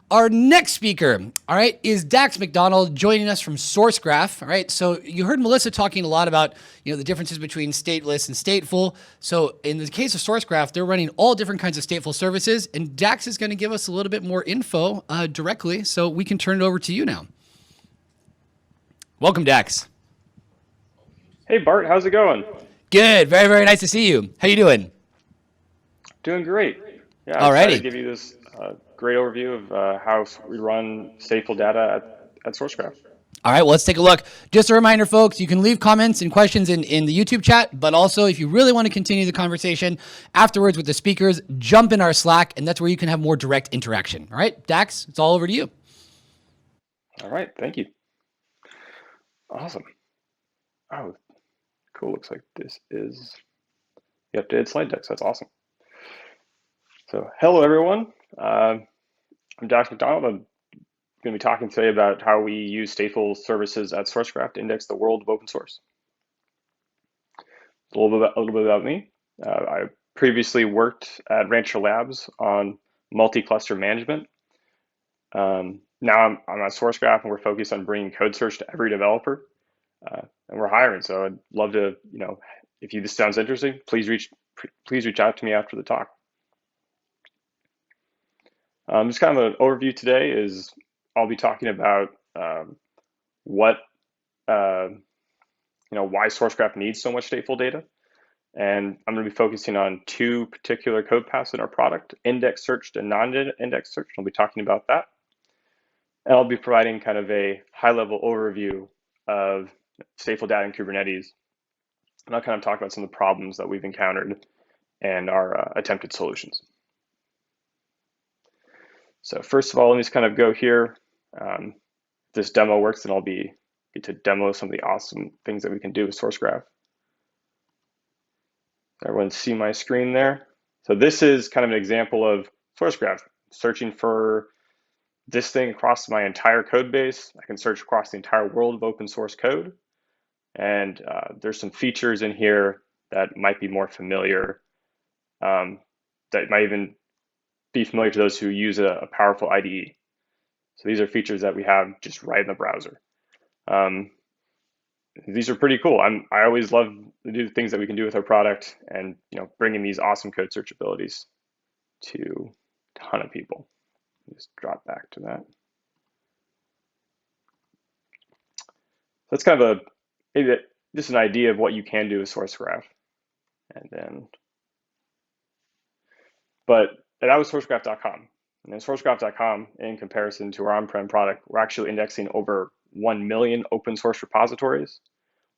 Our next speaker, all right, is Dax McDonald joining us from Sourcegraph. All right, so you heard Melissa talking a lot about the differences between stateless and stateful. So in the case of Sourcegraph, they're running all different kinds of stateful services, and Dax is going to give us a little bit more info directly, so we can turn it over to you now. Welcome, Dax. Hey Bart, how's it going? Good, very, very nice to see you. How you doing? Doing great. Yeah, I'm Alrighty. excited to give you this great overview of how we run stateful data at Sourcegraph. All right, well, let's take a look. Just a reminder, folks, you can leave comments and questions in the YouTube chat, but also if you really want to continue the conversation afterwards with the speakers, jump in our Slack, and that's where you can have more direct interaction. All right, Dax, it's all over to you. All right, thank you. Awesome. Oh, cool. Looks like this is the updated slide deck, so that's awesome. So hello, everyone. I'm Dax McDonald. I'm going to be talking today about how we use stateful services at Sourcegraph to index the world of open source. A little bit about me. I previously worked at Rancher Labs on multi-cluster management. Now I'm at Sourcegraph, and we're focused on bringing code search to every developer. And we're hiring, so I'd love to, if this sounds interesting, please reach out to me after the talk. Just kind of an overview today is I'll be talking about why Sourcegraph needs so much stateful data, and I'm going to be focusing on two particular code paths in our product: index searched and non-index searched. I'll be talking about that, and I'll be providing kind of a high-level overview of stateful data in Kubernetes, and I'll kind of talk about some of the problems that we've encountered and our attempted solutions. So first of all, let me just kind of go here. If this demo works, then I'll get to demo some of the awesome things that we can do with Sourcegraph. Everyone see my screen there? So this is kind of an example of Sourcegraph searching for this thing across my entire code base. I can search across the entire world of open source code. And there's some features in here that might be more familiar, that might even be familiar to those who use a powerful IDE. So these are features that we have just right in the browser. These are pretty cool. I always love to do the things that we can do with our product, and bringing these awesome code search abilities to a ton of people. Just drop back to that. That's kind of maybe just an idea of what you can do with Sourcegraph, but that was Sourcegraph.com. And then Sourcegraph.com, in comparison to our on-prem product, we're actually indexing over 1 million open source repositories.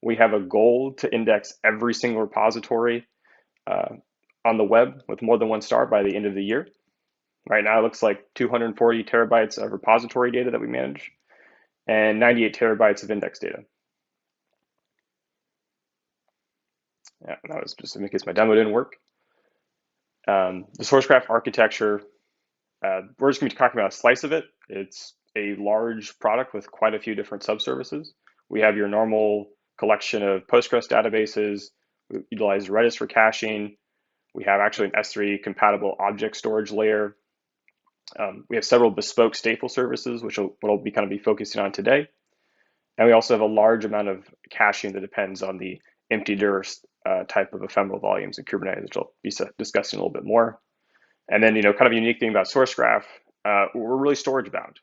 We have a goal to index every single repository on the web with more than 1 star by the end of the year. Right now, it looks like 240 terabytes of repository data that we manage and 98 terabytes of index data. Yeah, that was just in case my demo didn't work. The Sourcegraph architecture, we're just going to be talking about a slice of it. It's a large product with quite a few different subservices. We have your normal collection of Postgres databases. We utilize Redis for caching. We have actually an S3 compatible object storage layer. We have several bespoke stateful services, which we'll be kind of be focusing on today. And we also have a large amount of caching that depends on the empty dir type of ephemeral volumes in Kubernetes, which I'll be discussing a little bit more. And then, kind of a unique thing about Sourcegraph, we're really storage bound.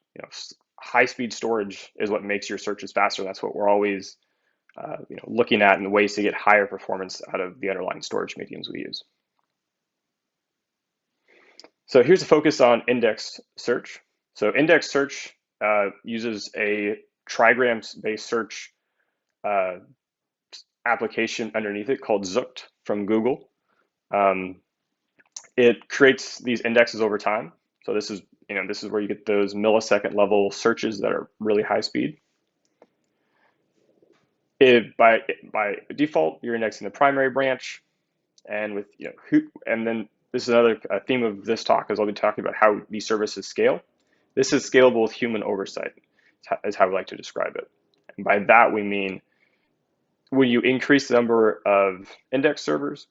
High-speed storage is what makes your searches faster. That's what we're always, looking at, and ways to get higher performance out of the underlying storage mediums we use. So here's a focus on index search. So index search uses a trigrams-based search application underneath it called Zookt from Google. It creates these indexes over time. So this is where you get those millisecond level searches that are really high speed. By default, you're indexing the primary branch, and and then this is another theme of this talk, is I'll be talking about how these services scale. This is scalable with human oversight, is how we like to describe it. And by that we mean, when you increase the number of index servers,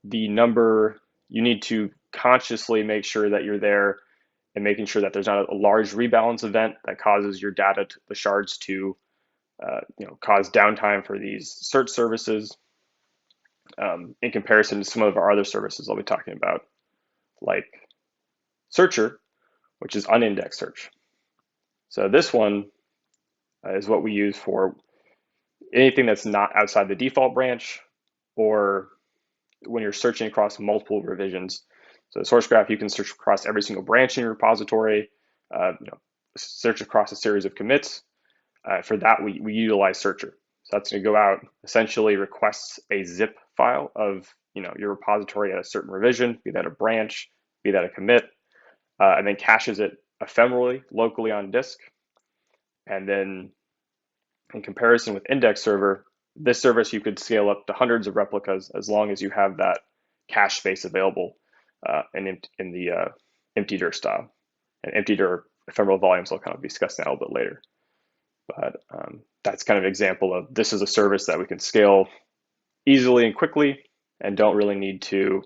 the number, you need to consciously make sure that you're there and making sure that there's not a large rebalance event that causes your data, the shards, to cause downtime for these search services in comparison to some of our other services I'll be talking about, like Searcher, which is unindexed search. So this one is what we use for anything that's not outside the default branch, or when you're searching across multiple revisions. So Sourcegraph, you can search across every single branch in your repository, search across a series of commits. For that, we utilize Searcher. So that's going to go out, essentially requests a zip file of your repository at a certain revision, be that a branch, be that a commit, and then caches it ephemerally, locally on disk. And then in comparison with Index Server, this service you could scale up to hundreds of replicas as long as you have that cache space available in the empty dir style. And empty dir ephemeral volumes I'll kind of discuss that a little bit later. But that's kind of an example of this is a service that we can scale easily and quickly, and don't really need to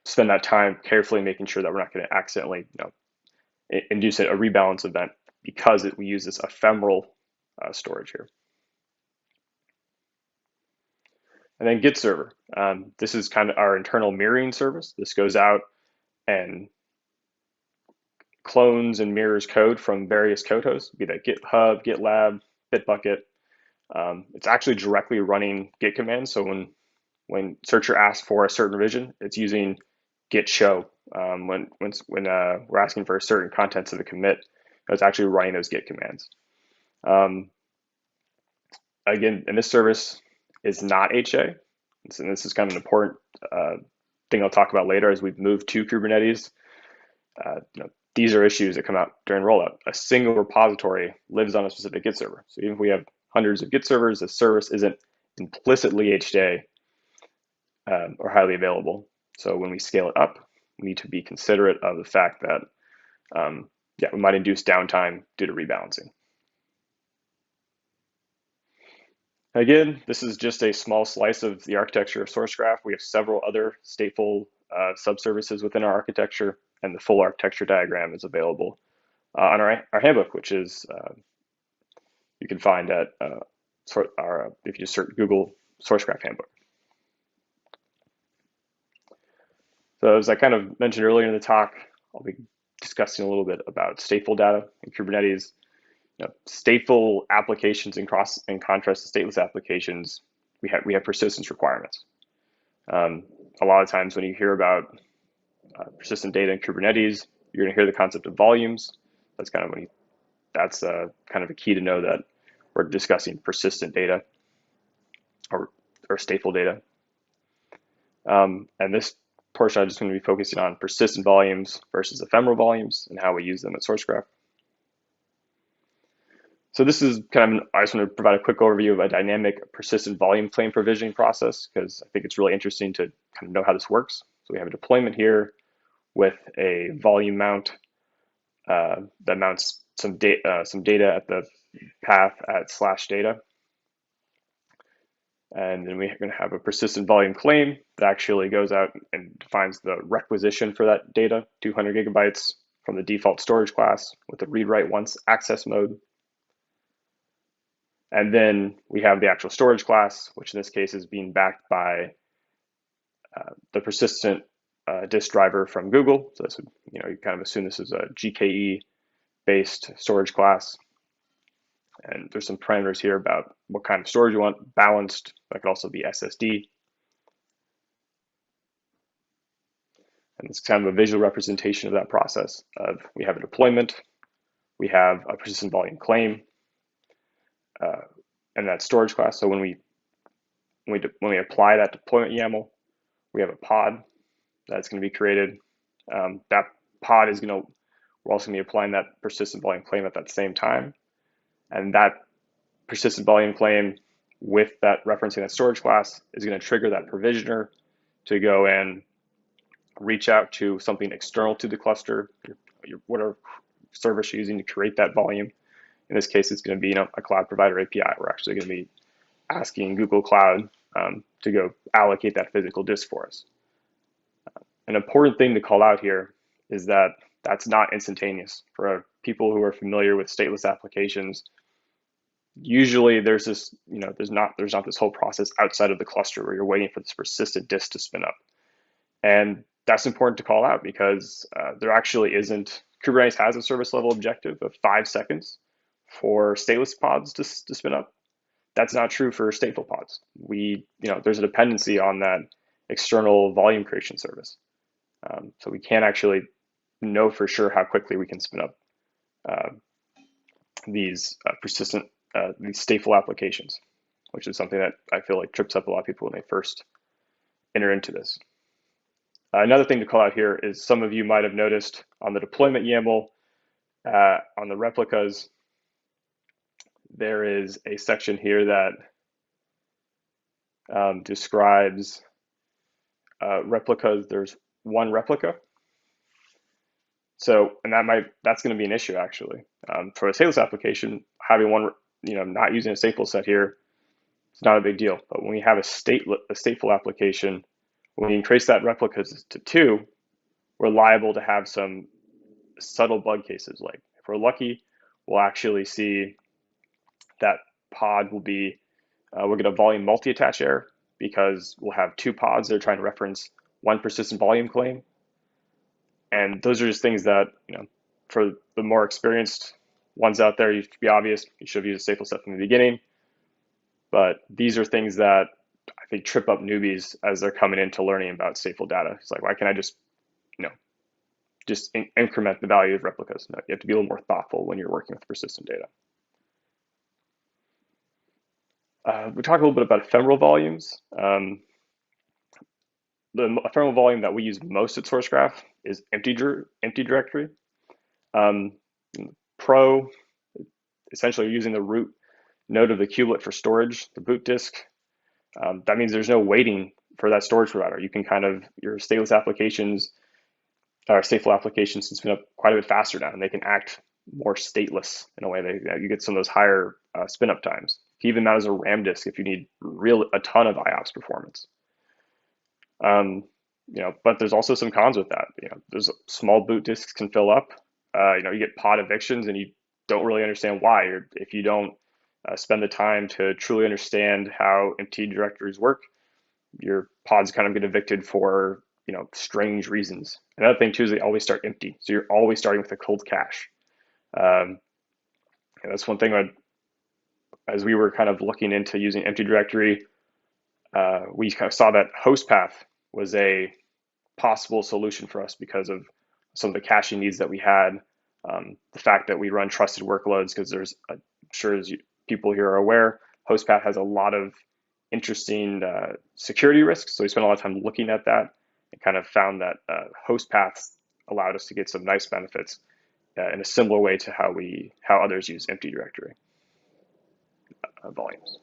spend that time carefully making sure that we're not going to accidentally induce a rebalance event because we use this ephemeral storage here. And then Git Server. This is kind of our internal mirroring service. This goes out and clones and mirrors code from various code hosts, be that GitHub, GitLab, Bitbucket. It's actually directly running Git commands. So when Searcher asks for a certain revision, it's using Git show. When we're asking for certain contents of a commit, it's actually running those Git commands. Again, and this service is not HA. And this is kind of an important thing I'll talk about later as we've moved to Kubernetes. These are issues that come out during rollout. A single repository lives on a specific Git server. So even if we have hundreds of Git servers, the service isn't implicitly HA or highly available. So when we scale it up, we need to be considerate of the fact that we might induce downtime due to rebalancing. Again, this is just a small slice of the architecture of Sourcegraph. We have several other stateful subservices within our architecture, and the full architecture diagram is available on our handbook, which is you can find at if you just search Google Sourcegraph handbook. So as I kind of mentioned earlier in the talk, I'll be discussing a little bit about stateful data in Kubernetes. Stateful applications in contrast to stateless applications, we have persistence requirements. A lot of times when you hear about persistent data in Kubernetes, you're going to hear the concept of volumes. That's kind of kind of a key to know that we're discussing persistent data or stateful data. And this portion I'm just going to be focusing on persistent volumes versus ephemeral volumes and how we use them at Sourcegraph. So this is I just want to provide a quick overview of a dynamic persistent volume claim provisioning process, because I think it's really interesting to kind of know how this works. So we have a deployment here with a volume mount that mounts some data at the path at /data. And then we're going to have a persistent volume claim that actually goes out and defines the requisition for that data, 200 gigabytes from the default storage class with a read-write once access mode. And then we have the actual storage class, which in this case is being backed by the persistent disk driver from Google. So this would, you kind of assume this is a GKE-based storage class. And there's some parameters here about what kind of storage you want, balanced. That could also be SSD. And it's kind of a visual representation of that process. We have a deployment, we have a persistent volume claim, and that storage class. So when we apply that deployment YAML, we have a pod that's going to be created. That pod is we're also going to be applying that persistent volume claim at that same time. And that persistent volume claim with that referencing that storage class is going to trigger that provisioner to go and reach out to something external to the cluster, whatever service you're using to create that volume. In this case, it's going to be a cloud provider API. We're actually going to be asking Google Cloud to go allocate that physical disk for us. An important thing to call out here is that that's not instantaneous. For people who are familiar with stateless applications, usually there's this, there's not this whole process outside of the cluster where you're waiting for this persistent disk to spin up. And that's important to call out because there actually isn't, Kubernetes has a service level objective of 5 seconds for stateless pods to spin up. That's not true for stateful pods. There's a dependency on that external volume creation service. So we can't actually know for sure how quickly we can spin up these persistent, these stateful applications, which is something that I feel like trips up a lot of people when they first enter into this. Another thing to call out here is some of you might have noticed on the deployment YAML, on the replicas, there is a section here that describes replicas. There's one replica. So, and that's going to be an issue actually. For a stateless application, having one, not using a stateful set here, it's not a big deal. But when we have a stateful application, when we increase that replicas to 2, we're liable to have some subtle bug cases. Like if we're lucky, we'll actually see that pod will be, we'll get a volume multi-attach error because we'll have 2 pods that are trying to reference one persistent volume claim. And those are just things that, for the more experienced ones out there, you should be obvious. You should have used a stateful set from the beginning. But these are things that I think trip up newbies as they're coming into learning about stateful data. It's like, why can't I just increment the value of replicas? No, you have to be a little more thoughtful when you're working with persistent data. We talk a little bit about ephemeral volumes. The ephemeral volume that we use most at Sourcegraph is empty directory. Pro, essentially you're using the root node of the kubelet for storage, the boot disk. That means there's no waiting for that storage provider. You can your stateless applications, or stateful applications can spin up quite a bit faster now, and they can act more stateless in a way. You get some of those higher spin up times. You can even mount as a RAM disk if you need a ton of IOPS performance. But there's also some cons with that. There's small boot disks can fill up. You get pod evictions and you don't really understand why. Or if you don't spend the time to truly understand how empty directories work, your pods kind of get evicted for strange reasons. Another thing too is they always start empty, so you're always starting with a cold cache. And that's one thing as we were kind of looking into using empty directory, we kind of saw that HostPath was a possible solution for us because of some of the caching needs that we had. The fact that we run trusted workloads, because there's, I'm sure as people here are aware, HostPath has a lot of interesting security risks. So we spent a lot of time looking at that and kind of found that HostPath allowed us to get some nice benefits in a similar way to how others use empty directory volumes.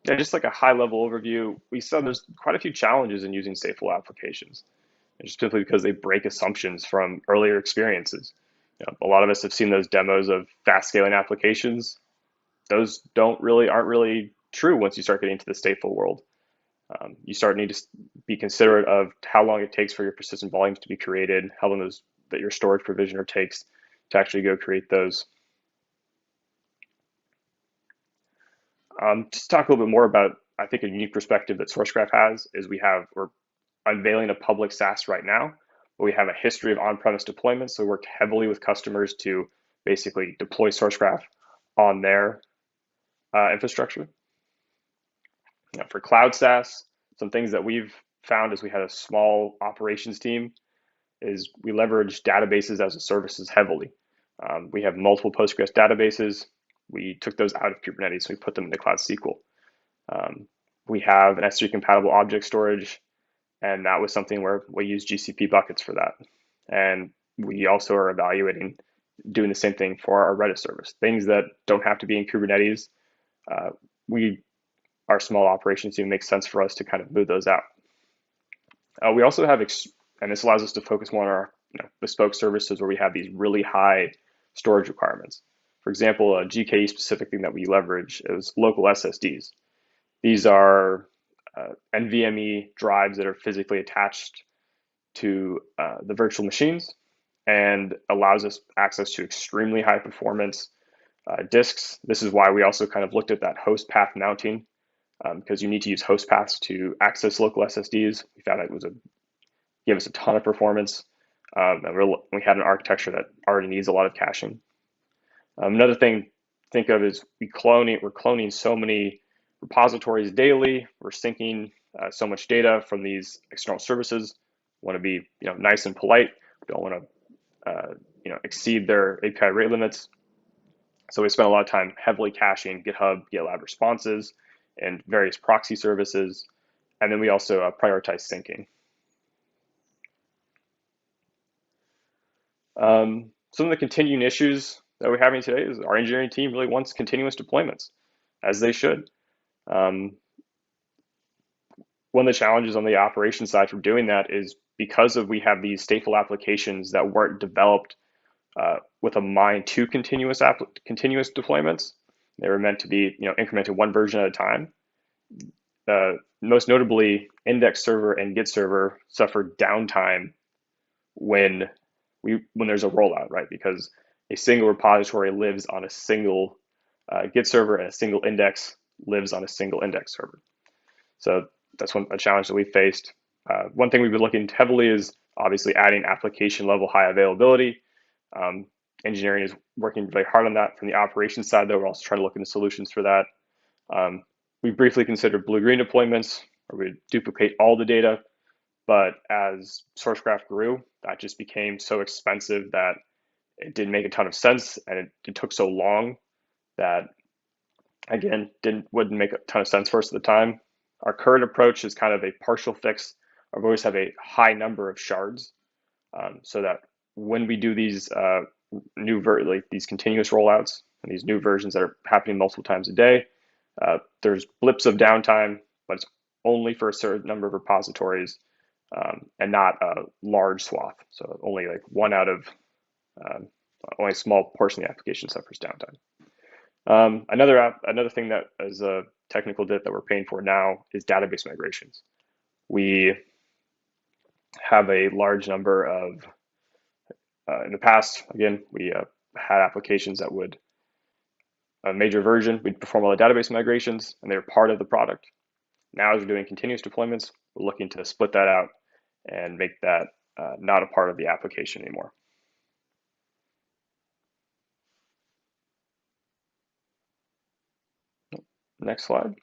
Just like a high level overview, we saw there's quite a few challenges in using stateful applications, just simply because they break assumptions from earlier experiences. A lot of us have seen those demos of fast scaling applications. Those aren't really true once you start getting into the stateful world. You need to be considerate of how long it takes for your persistent volumes to be created, how long that your storage provisioner takes to actually go create those. Just talk a little bit more about, I think, a unique perspective that Sourcegraph has is we're unveiling a public SaaS right now, but we have a history of on-premise deployments. So we worked heavily with customers to basically deploy Sourcegraph on their infrastructure. For cloud SaaS, some things that we've found as we had a small operations team is we leverage databases as a services heavily. We have multiple Postgres databases. We took those out of Kubernetes, so we put them into Cloud SQL. We have an S3 compatible object storage, and that was something where we use GCP buckets for that. And we also are evaluating doing the same thing for our Redis service. Things that don't have to be in Kubernetes, our small operations team makes sense for us to kind of move those out. We also have, and this allows us to focus more on our bespoke services where we have these really high storage requirements. For example, a GKE specific thing that we leverage is local SSDs. These are NVMe drives that are physically attached to the virtual machines and allows us access to extremely high performance disks. This is why we also kind of looked at that HostPath mounting, because you need to use HostPaths to access local SSDs. We found it gave us a ton of performance, and we had an architecture that already needs a lot of caching. Another thing to think of is we're cloning so many repositories daily. We're syncing so much data from these external services. Want to be nice and polite. We don't want to exceed their API rate limits. So we spent a lot of time heavily caching GitHub, GitLab responses, and various proxy services. And then we also prioritize syncing. Some of the continuing issues that we're having today is our engineering team really wants continuous deployments, as they should. One of the challenges on the operations side for doing that is because we have these stateful applications that weren't developed with a mind to continuous deployments. They were meant to be incremented one version at a time. Most notably, Index Server and Git Server suffered downtime when there's a rollout, right? Because a single repository lives on a single Git server and a single index lives on a single index server. So that's a challenge that we faced. One thing we've been looking heavily is obviously adding application level high availability. Engineering is working really hard on that. From the operations side, though, we're also trying to look into solutions for that. We briefly considered blue-green deployments, where we duplicate all the data. But as Sourcegraph grew, that just became so expensive that it didn't make a ton of sense, and it took so long that, again, wouldn't make a ton of sense for us at the time. Our current approach is kind of a partial fix. We always have a high number of shards, so that when we do these these continuous rollouts and these new versions that are happening multiple times a day, there's blips of downtime, but it's only for a certain number of repositories. And not a large swath. So only like one out of only a small portion of the application suffers downtime. Another thing that is a technical debt that we're paying for now is database migrations. We have a large number of, in the past, again, we had applications that would, a major version, we'd perform all the database migrations and they were part of the product. Now as we're doing continuous deployments, we're looking to split that out and make that not a part of the application anymore. Next slide.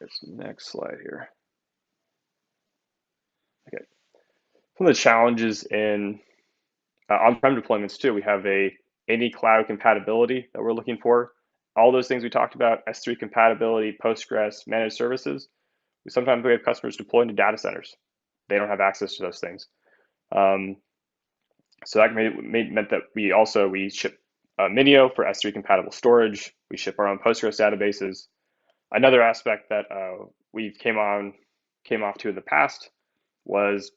It's the next slide here. Okay. Some of the challenges in on-prem deployments too, we have any cloud compatibility that we're looking for. All those things we talked about, S3 compatibility, Postgres, managed services. Sometimes we have customers deploying to data centers. They don't have access to those things. So that meant that we ship Minio for S3 compatible storage. We ship our own Postgres databases. Another aspect that we came off to in the past was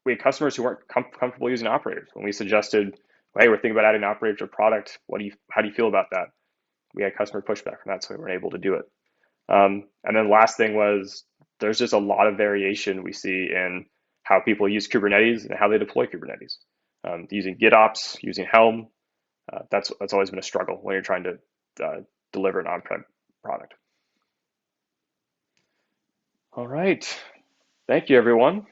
we had customers who weren't comfortable using operators. When we suggested, hey, we're thinking about adding an operator to a product, how do you feel about that? We had customer pushback from that, so we weren't able to do it. And then the last thing was there's just a lot of variation we see in how people use Kubernetes and how they deploy Kubernetes. Using GitOps, using Helm, that's always been a struggle when you're trying to deliver an on-prem product. All right. Thank you, everyone.